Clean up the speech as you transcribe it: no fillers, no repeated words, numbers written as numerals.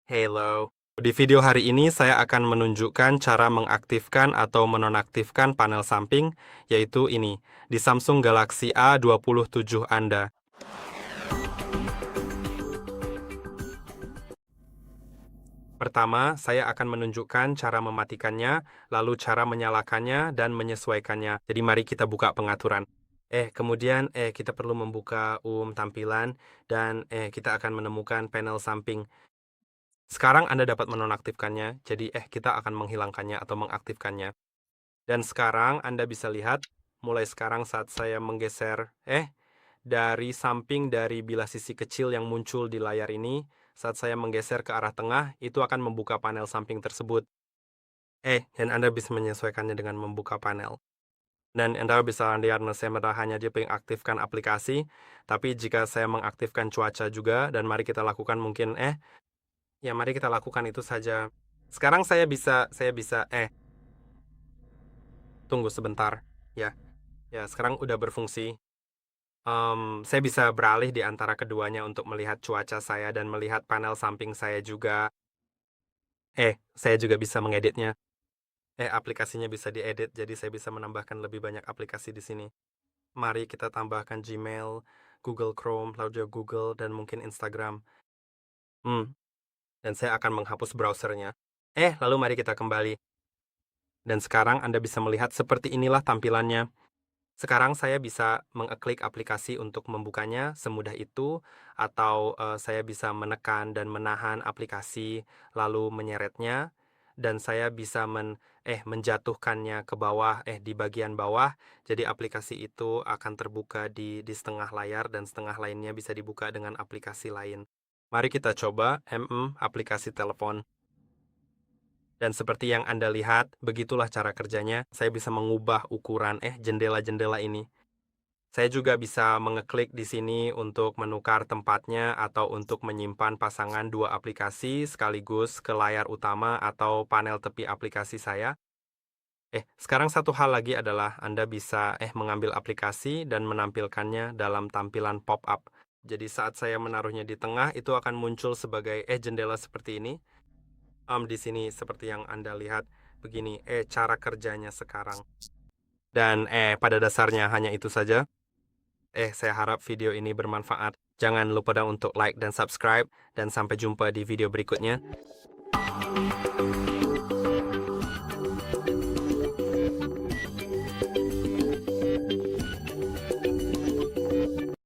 Hello. Di video hari ini saya akan menunjukkan cara mengaktifkan atau menonaktifkan panel samping, yaitu ini, di Samsung Galaxy A27 Anda. Pertama, saya akan menunjukkan cara mematikannya, lalu cara menyalakannya, dan menyesuaikannya. Jadi mari kita buka pengaturan. Kemudian kita perlu membuka tampilan, dan kita akan menemukan panel samping. Sekarang Anda dapat menonaktifkannya, jadi kita akan menghilangkannya atau mengaktifkannya. Dan sekarang Anda bisa lihat, mulai sekarang saat saya menggeser dari samping dari bilah sisi kecil yang muncul di layar ini, saat saya menggeser ke arah tengah, itu akan membuka panel samping tersebut. Dan Anda bisa menyesuaikannya dengan membuka panel. Dan Anda bisa lihat saya hanya dia mengaktifkan aplikasi, tapi jika saya mengaktifkan cuaca juga, dan mari kita lakukan mungkin mari kita lakukan itu saja. Sekarang saya bisa tunggu sebentar. Ya, sekarang udah berfungsi. Saya bisa beralih di antara keduanya untuk melihat cuaca saya dan melihat panel samping saya juga. Saya juga bisa mengeditnya. Aplikasinya bisa diedit, jadi saya bisa menambahkan lebih banyak aplikasi di sini. Mari kita tambahkan Gmail, Google Chrome, lalu juga Google, dan mungkin Instagram. Dan saya akan menghapus browsernya. Lalu mari kita kembali. Dan sekarang Anda bisa melihat seperti inilah tampilannya. Sekarang saya bisa mengeklik aplikasi untuk membukanya semudah itu, atau saya bisa menekan dan menahan aplikasi, lalu menyeretnya, dan saya bisa menjatuhkannya ke bawah, di bagian bawah, jadi aplikasi itu akan terbuka di setengah layar, dan setengah lainnya bisa dibuka dengan aplikasi lain. Mari kita coba aplikasi telepon. Dan seperti yang Anda lihat, begitulah cara kerjanya. Saya bisa mengubah ukuran jendela-jendela ini. Saya juga bisa mengeklik di sini untuk menukar tempatnya atau untuk menyimpan pasangan dua aplikasi sekaligus ke layar utama atau panel tepi aplikasi saya. Sekarang satu hal lagi adalah Anda bisa mengambil aplikasi dan menampilkannya dalam tampilan pop-up. Jadi saat saya menaruhnya di tengah, itu akan muncul sebagai jendela seperti ini. Di sini seperti yang Anda lihat begini cara kerjanya sekarang. Dan pada dasarnya hanya itu saja. Saya harap video ini bermanfaat. Jangan lupa untuk like dan subscribe, dan sampai jumpa di video berikutnya.